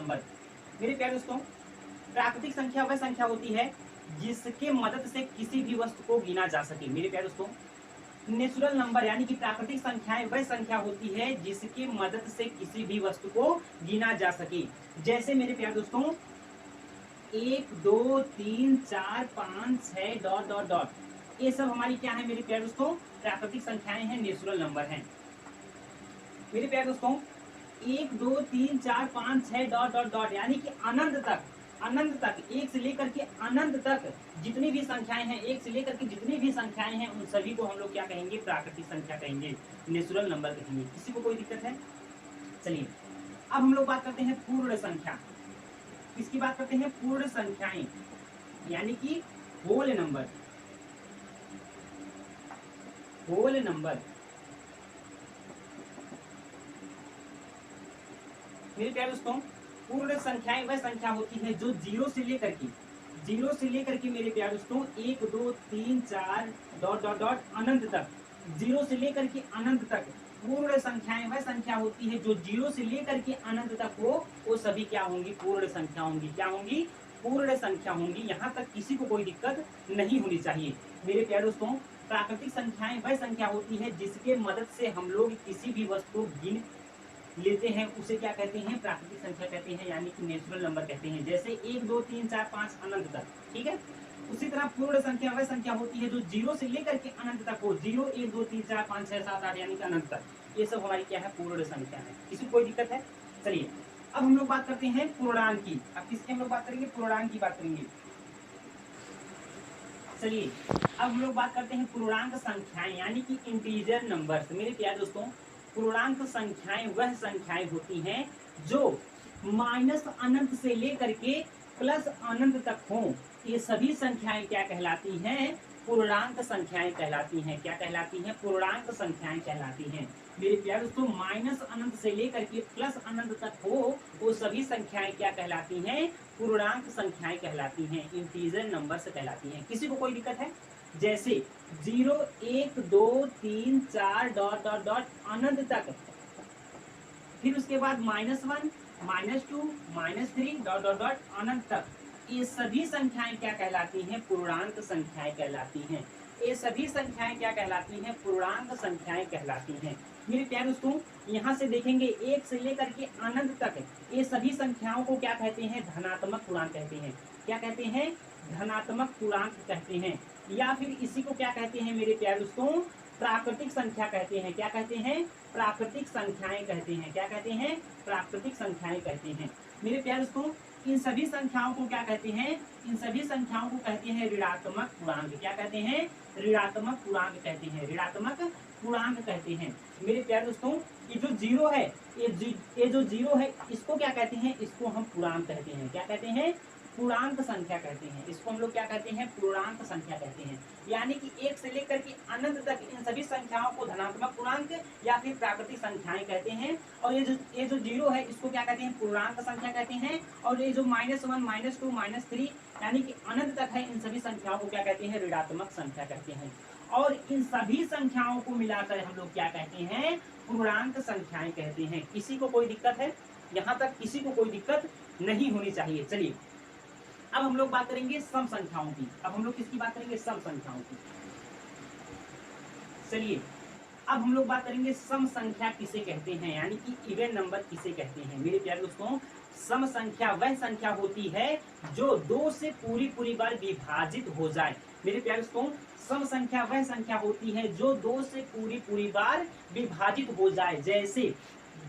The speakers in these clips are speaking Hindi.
नंबर। मेरे प्यारे दोस्तों, प्राकृतिक संख्या वह संख्या होती है जिसके मदद से किसी भी वस्तु को गिना जा सके। मेरे प्यारे दोस्तों, नेचुरल नंबर यानी कि प्राकृतिक संख्याएं वह संख्या होती है जिसकी मदद से किसी भी वस्तु को गिना जा सके। जैसे मेरे प्यारे दोस्तों, 1 2 3 4 5 6 डॉट डॉट डॉट, ये सब हमारी क्या है मेरे प्यारे दोस्तों, प्राकृतिक संख्याएं हैं, नेचुरल नंबर हैं। मेरे प्यारे दोस्तों, 1 2 3 4 5 6 डॉट डॉट डॉट यानी कि अनंत तक, अनंत तक, एक से लेकर के अनंत तक जितनी भी संख्याएं हैं, एक से लेकर के जितनी भी संख्याएं हैं, उन सभी को हम लोग क्या कहेंगे, प्राकृतिक संख्या कहेंगे, नेचुरल नंबर कहेंगे। किसी को कोई दिक्कत है? चलिए अब हम लोग बात करते हैं पूर्ण संख्या। किसकी बात करते हैं? पूर्ण संख्याएं यानी कि होल नंबर। होल नंबर मेरे प्यारे दोस्तों, पूर्ण संख्याएं वह संख्या होती है जो जीरो से लेकर के मेरे प्यारे दोस्तों 1 2 3 4 डॉट डॉट डॉट अनंत तक, जीरो से लेकर के अनंत तक पूर्ण संख्याएं वह संख्या होती है जो जीरो से लेकर के अनंत तक हो, वो सभी क्या होंगी? पूर्ण संख्या होंगी। क्या होंगी? पूर्ण संख्या होंगी। यहाँ तक किसी को कोई दिक्कत नहीं होनी चाहिए। मेरे प्यारे दोस्तों, प्राकृतिक संख्याएं वह संख्या होती है जिसके मदद से हम लोग किसी भी वस्तु को गिन लेते हैं, उसे क्या कहते हैं? प्राकृतिक संख्या कहते हैं, यानी कि नेचुरल नंबर कहते हैं। जैसे 1 2 3 4 5 अनंत तक, ठीक है। उसी तरह पूर्ण संख्या वह संख्या होती है जो जीरो से लेकर के अनंत तक हो, 0 1 2 3 4 5 6 7 8 यानी कि अनंत तक, ये सब हमारी क्या है? पूर्ण संख्या है। किसी को कोई दिक्कत है? चलिए अब हम लोग बात करते हैं पूर्णांक की। अब किसकी हम लोग बात करेंगे? पूर्णांक की बात करेंगे। चलिए अब हम लोग बात करते हैं पूर्णांक संख्याएं यानी कि इंटीजर नंबर्स। मेरे प्यारे दोस्तों, पूर्णांक संख्याएं वह संख्याएं होती हैं जो माइनस अनंत से लेकर के प्लस अनंत तक हो, ये सभी संख्याएं क्या कहलाती हैं? पूर्णांक संख्याएं कहलाती हैं। क्या कहलाती हैं? पूर्णांक संख्याएं कहलाती हैं। मेरे प्यारे दोस्तों, माइनस अनंत से लेकर के प्लस अनंत तक हो, वो सभी संख्याएं क्या कहलाती हैं? पूर्णांक संख्याएं कहलाती हैं, इंटीजर नंबर्स कहलाती हैं। किसी को कोई दिक्कत है? जैसे 0 1 2 3 4 डॉट डॉट डॉट अनंत तक, फिर उसके बाद -1 -2 -3 डॉट डॉट डॉट अनंत तक, ये सभी संख्याएं क्या कहलाती हैं? पूर्णांक संख्याएं कहलाती हैं। ये सभी संख्याएं क्या कहलाती हैं? पूर्णांक संख्याएं कहलाती हैं। मेरे प्यारे दोस्तों, यहाँ से देखेंगे 1 से लेकर के अनंत तक, ये सभी संख्याओं को क्या कहते हैं? धनात्मक पूर्णांक कहते हैं। क्या कहते हैं? धनात्मक पूर्णांक कहते हैं। या फिर इसी को क्या कहते हैं मेरे प्यारे दोस्तों? प्राकृतिक संख्या कहते हैं। क्या कहते हैं? प्राकृतिक संख्याएं कहते हैं। क्या कहते हैं? प्राकृतिक संख्याएं कहते हैं। मेरे प्यारे दोस्तों, इन सभी संख्याओं को क्या कहते हैं? इन सभी संख्याओं को कहते हैं ऋणात्मक पूर्णांक। क्या कहते हैं? ऋणात्मक पूर्णांक कहते हैं। ऋणात्मक पूर्णांक कहते हैं। मेरे प्यारे दोस्तों, ये जो जीरो है, ये जो जीरो है, इसको क्या कहते हैं? इसको हम पूर्णांक कहते हैं। क्या कहते हैं? पूर्णांक संख्या कहते हैं। इसको हम लोग क्या कहते हैं? पूर्णांक संख्या कहते हैं। यानी कि 1 से लेकर के अनंत तक इन सभी संख्याओं को धनात्मक पूर्णांक या फिर प्राकृतिक संख्याएं कहते हैं। और ये जो जीरो है, इसको क्या कहते हैं? पूर्णांक संख्या कहते हैं। और ये जो -1 -2 -3 यानी कि अनंत तक है, इन सभी संख्याओं को क्या कहते हैं? ऋणात्मक संख्या कहते हैं। और इन सभी संख्याओं को मिलाकर हम लोग क्या कहते हैं? पूर्णांक संख्याएं कहते हैं। किसी को कोई दिक्कत है? यहाँ तक किसी को कोई दिक्कत नहीं होनी चाहिए। चलिए अब हम लोग बात करेंगे सम संख्याओं की। अब हम लोग किसकी बात करेंगे? सम संख्याओं की। चलिए अब हम लोग बात करेंगे सम संख्या किसे कहते हैं, यानी कि इवन नंबर किसे कहते हैं। मेरे प्यारे दोस्तों, सम संख्या वह संख्या होती है जो 2 से पूरी बार विभाजित हो जाए। मेरे प्यारे दोस्तों, सम संख्या वह संख्या होती है जो 2 से पूरी बार विभाजित हो जाए। जैसे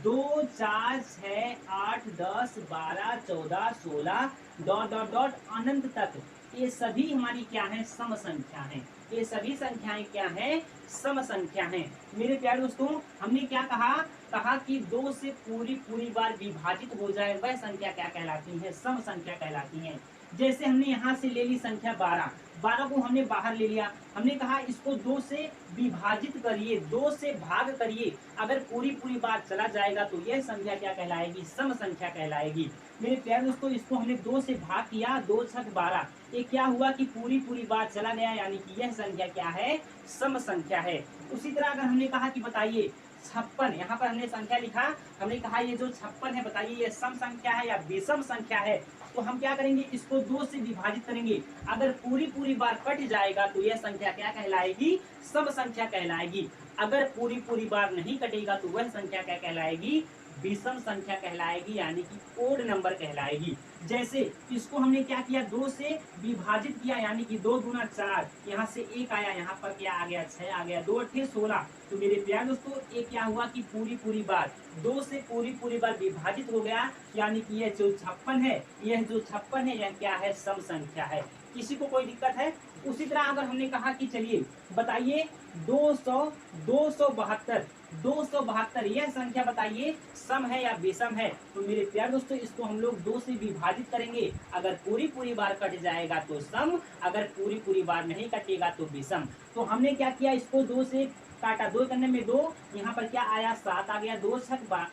2 4 6 8 10 12 14 16 डॉट डॉट डॉट अनंत तक, ये सभी हमारी क्या है? सम संख्या हैं। ये सभी संख्याएं क्या हैं? सम संख्या हैं। मेरे प्यारे दोस्तों, हमने क्या कहा कि 2 से पूरी बार विभाजित हो जाए वह संख्या क्या कहलाती है? सम संख्या कहलाती है। जैसे हमने यहाँ से ले ली संख्या 12 को हमने बाहर ले लिया, हमने कहा इसको 2 से विभाजित करिए, 2 से भाग करिए, अगर पूरी बार चला जाएगा तो यह संख्या क्या कहलाएगी? सम संख्या कहलाएगी। मेरे प्यारे दोस्तों, इसको हमने 2 से भाग किया, 2 6 12, ये क्या हुआ कि पूरी बार चला गया, यानी कि यह संख्या क्या है? सम संख्या है। उसी तरह अगर हमने कहा कि बताइए 56, यहाँ पर हमने संख्या लिखा, हमने कहा ये जो 56 है बताइए ये सम संख्या है या विषम संख्या है। तो हम क्या करेंगे, इसको 2 से विभाजित करेंगे। अगर पूरी पूरी बार कट जाएगा तो यह संख्या क्या कहलाएगी, सम संख्या कहलाएगी। अगर पूरी पूरी बार नहीं कटेगा तो वह संख्या क्या कहलाएगी, विषम संख्या कहलाएगी, यानी कि ओड नंबर कहलाएगी। जैसे इसको हमने क्या किया, 2 से विभाजित किया, यानी कि 2 दूना 4, यहाँ से 1 आया, यहाँ पर क्या आ गया, 6 आ गया, 2 अट्ठे 16। तो मेरे प्यारे दोस्तों ये क्या हुआ कि पूरी पूरी बार 2 से पूरी पूरी बार विभाजित हो गया, यानी कि यह जो 56 है, यह जो 56 है यह क्या है, सम संख्या है। किसी को कोई दिक्कत है? उसी तरह अगर हमने कहा कि चलिए बताइए 272 यह संख्या बताइए सम है या विषम है। तो मेरे प्यारे दोस्तों इसको हम लोग 2 से विभाजित करेंगे। अगर पूरी पूरी बार कट जाएगा तो सम, अगर पूरी पूरी बार नहीं कटेगा तो विषम। तो हमने क्या किया, इसको 2 से काटा, 2 करने में 2, यहाँ पर क्या आया 7 आ गया, 2 छक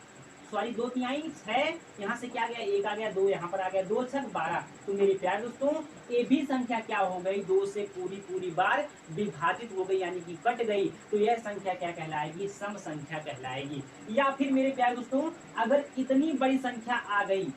2 तिहाई 6, यहाँ से क्या गया 1 आ गया, 2 यहाँ पर आ गया, 2 छक 12। तो मेरे प्यारे दोस्तों ये भी संख्या क्या हो गई, 2 से पूरी पूरी बार विभाजित हो गई, यानी कि कट गई। तो यह संख्या क्या कहलाएगी, सम संख्या कहलाएगी। या फिर मेरे प्यारे दोस्तों अगर इतनी बड़ी संख्या आ गई,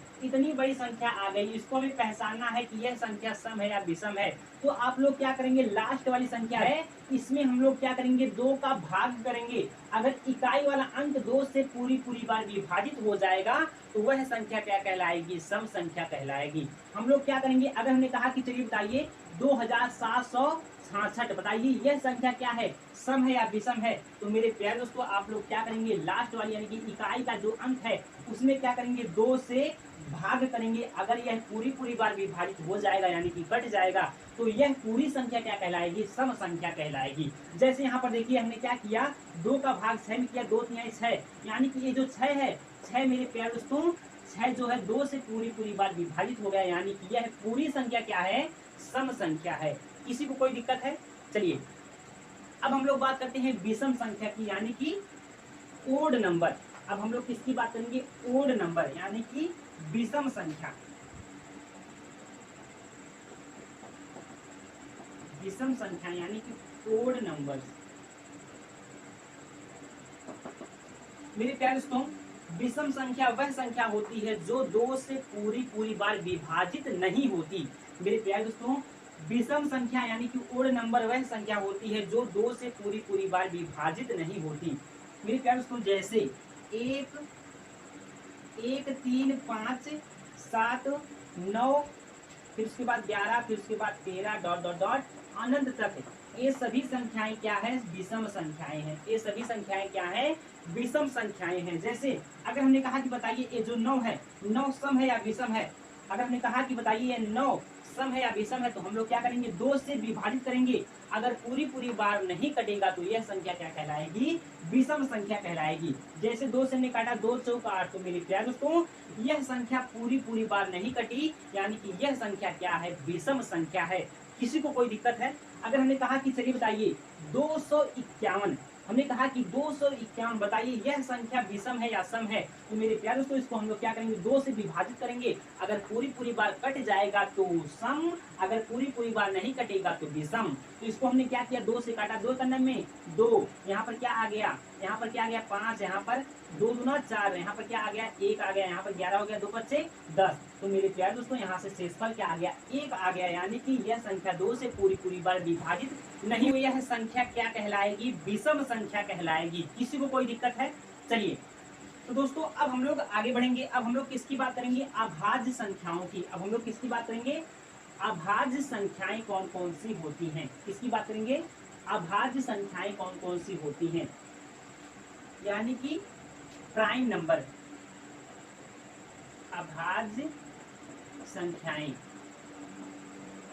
इसको हमें पहचानना है कि यह संख्या सम है या विषम है। तो आप लोग क्या करेंगे, लास्ट वाली संख्या है इसमें हम लोग क्या करेंगे, 2 का भाग करेंगे। अगर इकाई वाला अंक 2 से पूरी पूरी बार विभाजित हो जाएगा तो वह संख्या क्या कहलाएगी, सम संख्या कहलाएगी। हम लोग क्या करेंगे, अगर हमने कहा कि चलिए बताइए 2766, बताइए यह संख्या क्या है, सम है या विषम है। तो मेरे प्यारे दोस्तों आप लोग क्या करेंगे, लास्ट वाली यानी कि इकाई का जो अंक है उसमें क्या करेंगे, 2 से भाग करेंगे। अगर यह पूरी पूरी बार विभाजित हो जाएगा यानी कि कट जाएगा तो यह पूरी संख्या क्या कहलाएगी, सम संख्या कहलाएगी। जैसे यहाँ पर देखिए हमने क्या किया, 2 का भाग 6 में किया, 2 तिहाई 6, यानी कि ये जो 6 है, 6 मेरे प्यारे दोस्तों 6 जो है 2 से पूरी पूरी बार विभाजित हो गया, यानी कि यह पूरी संख्या क्या है, सम संख्या है। किसी को कोई दिक्कत है? चलिए अब हम लोग बात करते हैं विषम संख्या की, यानी कि ओड नंबर। अब हम लोग किसकी बात करेंगे, ओड नंबर यानी कि विषम संख्या। विषम संख्या यानी कि ओड नंबर। मेरे प्यारे दोस्तों विषम संख्या वह संख्या होती है जो 2 से पूरी पूरी बार विभाजित नहीं होती। मेरे प्यारे दोस्तों विषम संख्या यानी कि ओड नंबर वह संख्या होती है जो 2 से पूरी पूरी बार विभाजित नहीं होती। मेरे प्यारे दोस्तों जैसे 1 3 5 7 9, फिर उसके बाद 11, फिर उसके बाद 13 डॉट डॉट डॉट अनंत तक, ये सभी संख्याएं क्या है, विषम संख्याएं हैं। ये सभी संख्याएं क्या है, विषम संख्याएं हैं। जैसे अगर हमने कहा कि बताइए ये जो 9 है, 9 सम है या विषम है। अगर हमने कहा कि बताइए ये 9 सम है या विषम है तो हम लोग क्या करेंगे, 2 से विभाजित करेंगे। अगर पूरी पूरी बार नहीं कटेगा तो यह संख्या क्या कहलाएगी, विषम संख्या कहलाएगी। जैसे 2 से हमने काटा, 2 चौक 8, तो मेरे प्यारे दोस्तों यह संख्या पूरी पूरी बार नहीं कटी, यानी कि यह संख्या क्या है, विषम संख्या है। किसी को कोई दिक्कत है? अगर हमने कहा कि चलिए बताइए 251, हमने कहा कि 251 बताइए यह संख्या विषम है या सम है। तो मेरे प्यारे दोस्तों इसको हम लोग क्या करेंगे, 2 से विभाजित करेंगे। अगर पूरी पूरी बार कट जाएगा तो सम, अगर पूरी पूरी बार नहीं कटेगा तो विषम। तो इसको हमने क्या किया, 2 से काटा, 2 करने में 2, यहाँ पर क्या आ गया, यहाँ पर क्या आ गया 5, यहाँ पर 2 दूना 4, यहाँ पर क्या आ गया 1 आ गया, यहाँ पर 11 हो गया, 2 5 10। तो मेरे प्यारे दोस्तों यहाँ से शेषफल क्या आ गया, 1 आ गया, यानी कि यह संख्या 2 से पूरी पूरी बार विभाजित नहीं हुई। यह संख्या क्या कहलाएगी, विषम संख्या कहलाएगी। किसी को कोई दिक्कत है? चलिए तो दोस्तों अब हम लोग आगे बढ़ेंगे। अब हम लोग किसकी बात करेंगे, अभाज्य संख्याओं की। अब हम लोग किसकी बात करेंगे, अभाज्य संख्याएं कौन कौन सी होती हैं। किसकी बात करेंगे, अभाज्य संख्याएं कौन कौन सी होती हैं, यानी कि प्राइम नंबर। अभाज्य संख्याएं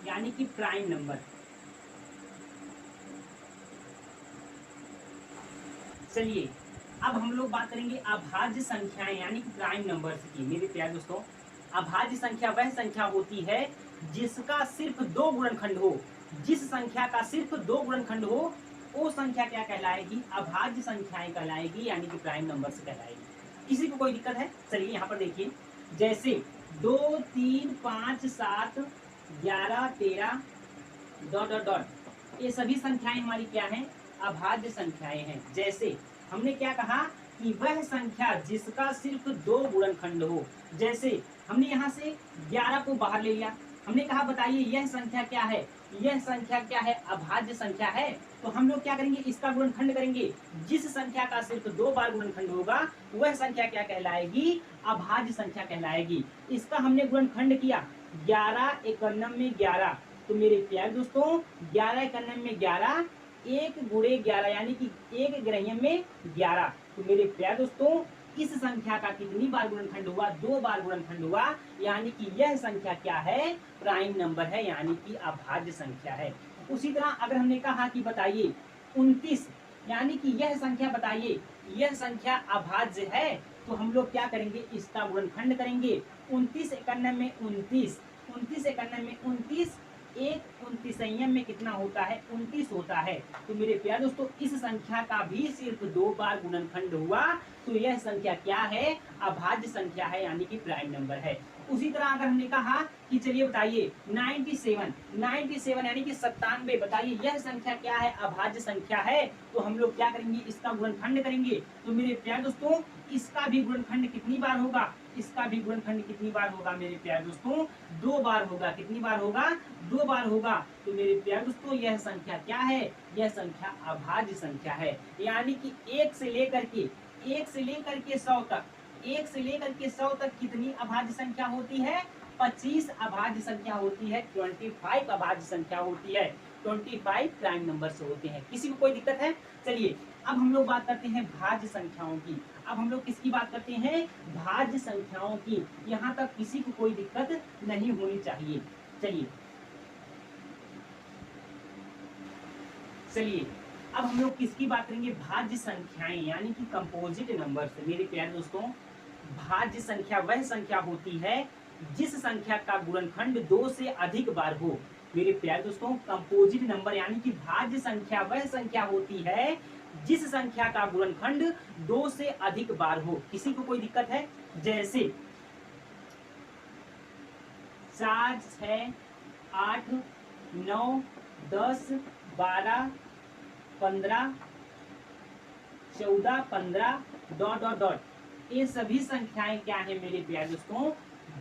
यानी कि प्राइम नंबर। चलिए अब हम लोग बात करेंगे अभाज्य संख्याएं यानी कि प्राइम नंबर्स की। मेरे प्यारे दोस्तों अभाज्य संख्या वह संख्या होती है जिसका सिर्फ 2 गुणनखंड हो। जिस संख्या का सिर्फ 2 गुणनखंड हो वो संख्या क्या कहलाएगी, अभाज्य संख्याएं कहलाएगी, यानी कि प्राइम नंबर्स कहलाएगी। किसी को कोई दिक्कत है? चलिए यहाँ पर देखिए, जैसे 2 3 5 7 11 13 डॉट डॉट डॉट, ये सभी संख्याएं हमारी क्या हैं, अभाज्य संख्याएं हैं। जैसे हमने क्या कहा कि वह संख्या जिसका सिर्फ 2 गुणनखंड हो। जैसे हमने यहाँ से 11 को बाहर ले लिया, हमने कहा बताइए यह संख्या क्या है, यह संख्या क्या है, अभाज्य संख्या है। तो हम लोग क्या करेंगे, इसका गुणनखंड करेंगे। जिस संख्या का सिर्फ 2 बार गुणनखंड होगा वह संख्या क्या कहलाएगी, अभाज्य संख्या कहलाएगी। इसका हमने गुणनखंड किया 11 एकन्नम में 11, तो मेरे प्यारे दोस्तों 11 एकन्नम में 11, 1 गुणे 11 यानी कि 1 ग्रह्यम में 11। तो मेरे प्यारे दोस्तों इस संख्या का कितनी बार गुणनखंड हुआ, 2 बार गुणनखंड हुआ, यानी कि यह संख्या क्या है, प्राइम नंबर है, यानी कि अभाज्य संख्या है। उसी तरह अगर हमने कहा कि बताइए 29, यानी कि यह संख्या बताइए यह संख्या अभाज्य है, तो हम लोग क्या करेंगे, इसका गुणनखंड करेंगे। 29 एकन्नम में 29, 29 एकन्नम में 29, 1 29 में कितना होता है, 29 होता है। तो मेरे प्यारे दोस्तों इस संख्या का भी सिर्फ 2 बार गुणनखंड हुआ, तो यह संख्या क्या है, अभाज्य संख्या है, यानी कि प्राइम नंबर है। उसी तरह अगर हमने कहा कि चलिए बताइए 97 यानी कि 97, बताइए यह संख्या क्या है, अभाज्य संख्या है, तो हम लोग क्या करेंगे, इसका गुणनखंड करेंगे। तो मेरे प्यारे दोस्तों इसका भी गुणनखंड कितनी बार होगा, इसका भी गुणनखंड कितनी बार होगा मेरे प्यारे दोस्तों, 2 बार होगा। कितनी बार होगा, 2 बार होगा। तो मेरे प्यारे दोस्तों यह संख्या क्या है, यह संख्या अभाज्य संख्या है, यानी कि 1 से लेकर के 100 तक, 1 से लेकर के 100 तक कितनी अभाज्य संख्या होती है, 25 अभाज्य संख्या होती है, 25 अभाज्य संख्या होती है, 25 प्राइम नंबर से होते हैं। किसी को कोई दिक्कत है? चलिए अब हम लोग बात करते हैं भाज्य संख्याओं की। अब हम लोग किसकी बात करते हैं, भाज्य संख्याओं की। यहाँ तक किसी को कोई दिक्कत नहीं होनी चाहिए। चलिए अब हम लोग किसकी बात करेंगे, भाज्य संख्याएं, यानी कि कंपोजिट नंबर्स। मेरे प्यारे दोस्तों भाज्य संख्या वह संख्या होती है जिस संख्या का गुणनखंड 2 से अधिक बार हो। मेरे प्यारे दोस्तों कंपोजिट नंबर यानी कि भाज्य संख्या वह संख्या होती है जिस संख्या का गुणनखंड 2 से अधिक बार हो। किसी को कोई दिक्कत है? जैसे 4 6 8 9 10 12 15 14 15 ... ये सभी संख्याएं क्या है मेरे प्यारे दोस्तों,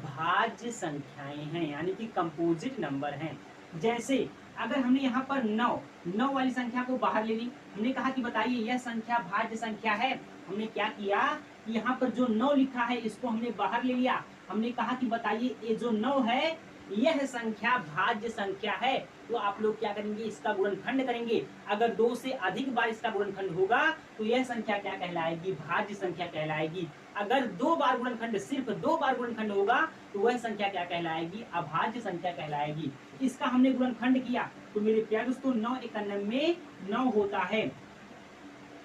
भाज्य संख्याएं हैं, यानी कि कंपोजिट नंबर हैं। जैसे अगर हमने यहाँ पर 9 वाली संख्या को बाहर ले ली, हमने कहा कि बताइए यह संख्या भाज्य संख्या है। हमने क्या किया, यहाँ पर जो 9 लिखा है इसको हमने बाहर ले लिया। हमने कहा कि बताइए ये जो 9 है यह संख्या भाज्य संख्या है। तो आप लोग क्या करेंगे, इसका गुणनखंड करेंगे। अगर 2 से अधिक बार इसका गुणनखंड होगा तो यह संख्या क्या कहलाएगी, भाज्य संख्या कहलाएगी। अगर 2 बार गुणनखंड, सिर्फ 2 बार गुणनखंड होगा तो वह संख्या क्या कहलाएगी, अभाज्य संख्या कहलाएगी। इसका हमने गुणनखंड किया तो मेरे प्यारे दोस्तों 9 एकन्नम में 9 होता है,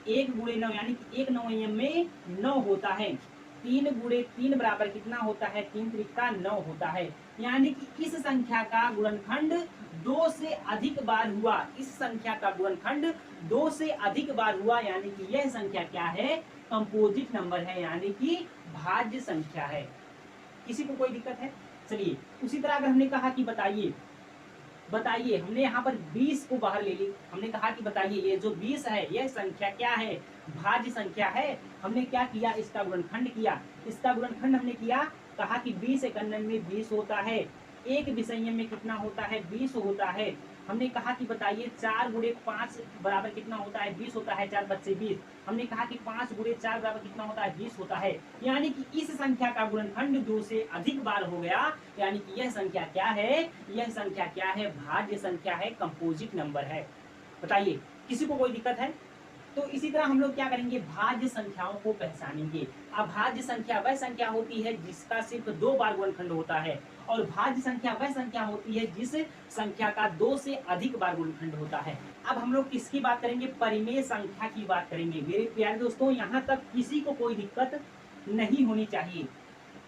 1 गुणे 9 यानी कि 1 नवयम में 9 होता है। 3 गुणे 3 बराबर कितना होता है, 3 त्रिका 9 होता है। यानी कि इस संख्या का गुणनखंड 2 से अधिक बार हुआ, इस संख्या का गुणनखंड 2 से अधिक बार हुआ, यानी कि यह संख्या क्या है, कंपोजिट नंबर है, यानी कि भाज्य संख्या है। किसी को कोई दिक्कत है? चलिए उसी तरह अगर हमने कहा कि बताइए हमने यहाँ पर 20 को बाहर ले ली। हमने कहा कि बताइए ये जो 20 है यह संख्या क्या है, भाज्य संख्या है। हमने क्या किया, इसका गुणनखंड किया। इसका गुणनखंड हमने किया, कहा कि 20 एकन्नम में 20 होता है, 1 विषयम में कितना होता है, 20 होता है। हमने कहा कि बताइए 4 गुणे 5 बराबर कितना होता है, 20 होता है, 4 बच्चे 20। हमने कहा कि 5 गुणे 4 बराबर कितना होता है, 20 होता है। यानी कि इस संख्या का गुणनखंड 2 से अधिक बार हो गया, यानी कि यह संख्या क्या है, यह संख्या क्या है, भाज्य संख्या है, कंपोजिट नंबर है। बताइए किसी को कोई दिक्कत है? तो इसी तरह हम लोग क्या करेंगे, भाज्य संख्याओं को पहचानेंगे। अभाज्य संख्या वह संख्या होती है जिसका सिर्फ 2 बार गुणनखंड होता है, और भाज्य संख्या वह संख्या होती है जिस संख्या का 2 से अधिक बार गुणनखंड होता है। अब हम लोग किसकी बात करेंगे, परिमेय संख्या की बात करेंगे। मेरे प्यारे दोस्तों यहाँ तक किसी को कोई दिक्कत नहीं होनी चाहिए।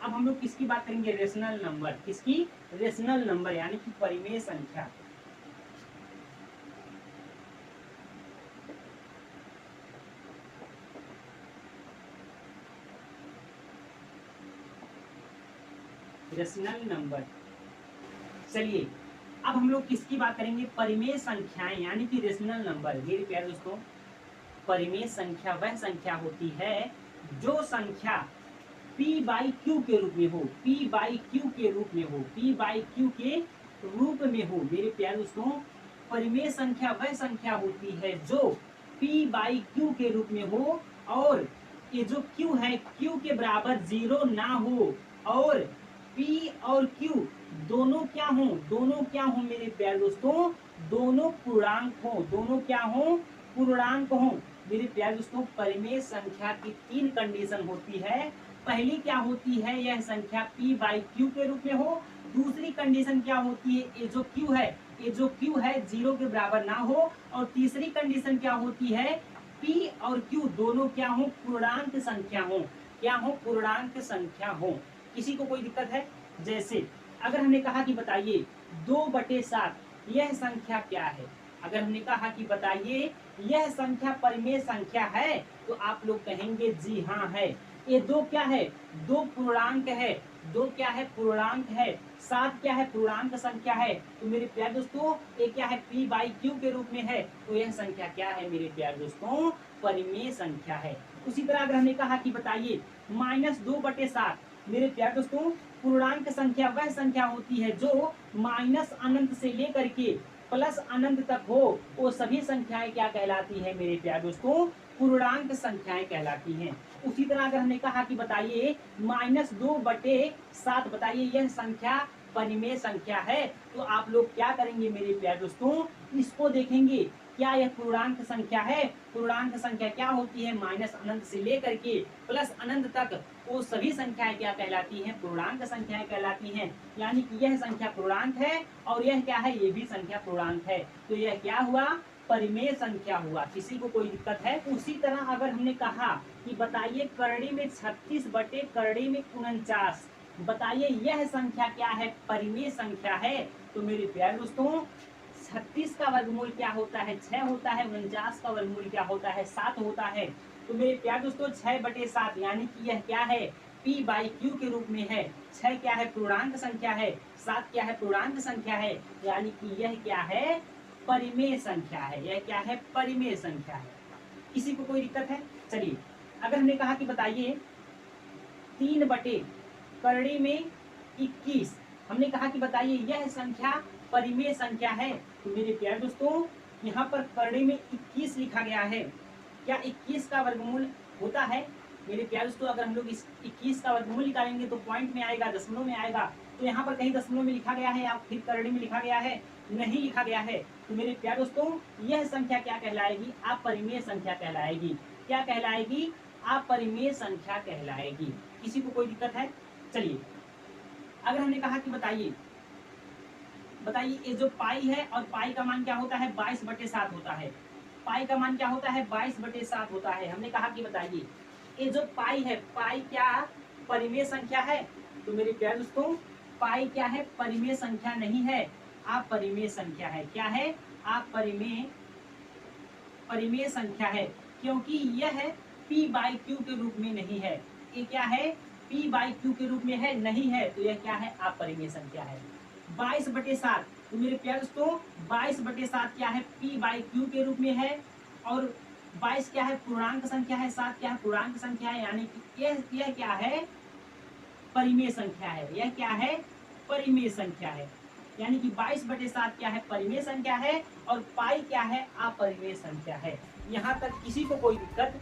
अब हम लोग किसकी बात करेंगे, रेशनल नंबर। किसकी, रेशनल नंबर यानी कि परिमेय संख्या। Rational number. चलिए अब हम लोग किसकी बात करेंगे, परिमेय संख्याएं यानी कि रेशनल नंबर। मेरे प्यारे दोस्तों परिमेय संख्या वह संख्या होती है जो संख्या p बाई क्यू के रूप में हो, p बाई क्यू के रूप में हो, p बाई क्यू के रूप में हो। मेरे प्यारे दोस्तों, परिमेय संख्या वह संख्या होती है जो p बाई क्यू के रूप में हो और ये जो q है q के बराबर 0 ना हो और p और q दोनों क्या हो, दोनों क्या हो मेरे प्यारे दोस्तों, दोनों पूर्णांक हो, दोनों क्या हो, पूर्णांक हो। मेरे प्यारे दोस्तों, परिमेय संख्या की 3 कंडीशन होती है। पहली क्या होती है, यह संख्या p बाई क्यू के रूप में हो। दूसरी कंडीशन क्या होती है, ये जो q है, ये जो q है 0 के बराबर ना हो। और तीसरी कंडीशन क्या होती है, p और q दोनों क्या हो, पूर्णांक संख्या हो। क्या हो, पूर्णांक संख्या हो। किसी को कोई दिक्कत है? जैसे अगर हमने कहा कि बताइए 2/7 यह संख्या क्या है, अगर हमने कहा कि बताइए यह संख्या परिमेय संख्या है, तो आप लोग कहेंगे जी हाँ है। ये 2 क्या है, 2 पूर्णांक है, 2 क्या है, पूर्णांक है। 7 क्या है, पूर्णांक संख्या है। तो मेरे प्यारे दोस्तों, ये क्या है, p बाई क्यू के रूप में है, तो यह संख्या क्या है मेरे प्यारे दोस्तों, परिमेय संख्या है। उसी तरह अगर हमने कहा कि बताइए -2/7, मेरे प्यारे दोस्तों, पूर्णांक संख्या वह संख्या होती है जो माइनस अनंत से लेकर के प्लस अनंत तक हो, वो सभी संख्याएं क्या कहलाती है मेरे प्यारे दोस्तों, पूर्णांक संख्याएं कहलाती हैं। उसी तरह अगर हमने कहा कि बताइए -2/7, बताइए यह संख्या परिमेय संख्या है, तो आप लोग क्या करेंगे मेरे प्यारे दोस्तों, इसको देखेंगे क्या यह पूर्णांक संख्या है। पूर्णांक संख्या क्या होती है, माइनस अनंत से लेकर के प्लस अनंत तक वो सभी संख्याएं क्या कहलाती हैं, पूर्णांक संख्याएं कहलाती हैं। यानी कि यह संख्या पूर्णांक है और यह क्या है, ये भी संख्या पूर्णांक है, तो यह क्या हुआ, परिमेय संख्या हुआ। किसी को कोई दिक्कत है? उसी तरह अगर हमने कहा कि बताइए करड़ी में 36 बटे करड़ी में 49, बताइए यह संख्या क्या है, परिमेय संख्या है। तो मेरे प्यारे दोस्तों, 36 का वर्गमूल क्या होता है, 6 होता है। 49 का वर्गमूल क्या होता है, 7 होता है। तो मेरे प्यारे दोस्तों 6/7 यानी कि यह क्या है, p बाई क्यू के रूप में है। 6 क्या है, पूर्णांक संख्या है। 7 क्या है, पूर्णांक संख्या है। यानी कि यह क्या है, परिमेय संख्या है। यह क्या है, परिमेय संख्या है। किसी को कोई दिक्कत है? चलिए अगर हमने कहा कि बताइए 3/करड़ी में 21, हमने कहा कि बताइए यह संख्या परिमेय संख्या है। तो मेरे प्यारे दोस्तों, यहाँ पर करड़ी में 21 लिखा गया है। क्या 21 का वर्गमूल होता है? मेरे प्यारे दोस्तों, अगर हम लोग इस 21 का वर्गमूल निकालेंगे तो पॉइंट में आएगा, दशमलव में आएगा। तो यहाँ पर कहीं दशमलव में लिखा गया है या फिर करड़ी में लिखा गया है? नहीं लिखा गया है। तो मेरे प्यारे दोस्तों, यह संख्या क्या कहलाएगी, अपरिमेय संख्या कहलाएगी। क्या कहलाएगी, अपरिमेय संख्या कहलाएगी। किसी को कोई दिक्कत है? चलिए अगर हमने कहा कि बताइए ये जो पाई है और पाई का मान क्या होता है, 22/7 होता है। पाई का मान क्या होता है, 22/7 होता है। हमने कहा कि बताइए ये जो पाई है, पाई क्या परिमेय संख्या है? तो मेरे प्यारे दोस्तों, पाई क्या है, परिमेय संख्या नहीं है, अपरिमेय संख्या है। क्या है, परिमेय संख्या है, क्योंकि यह p बाई क्यू के रूप में नहीं है। ये क्या है, p बाई क्यू के रूप में है, नहीं है, तो यह क्या है, अपरिमेय संख्या है। 22/7, तो मेरे प्यारे दोस्तों 22/7 क्या है, p बाई क्यू के रूप में है। और 22 क्या है, पूर्णांक संख्या है। 7 क्या है, पूर्णांक संख्या है। यानी कि यह क्या है, परिमेय संख्या है। यह क्या है, परिमेय संख्या है। यानी कि 22/7 क्या है, परिमेय संख्या है और पाई क्या है, अपरिमेय संख्या है। यहाँ तक किसी को कोई दिक्कत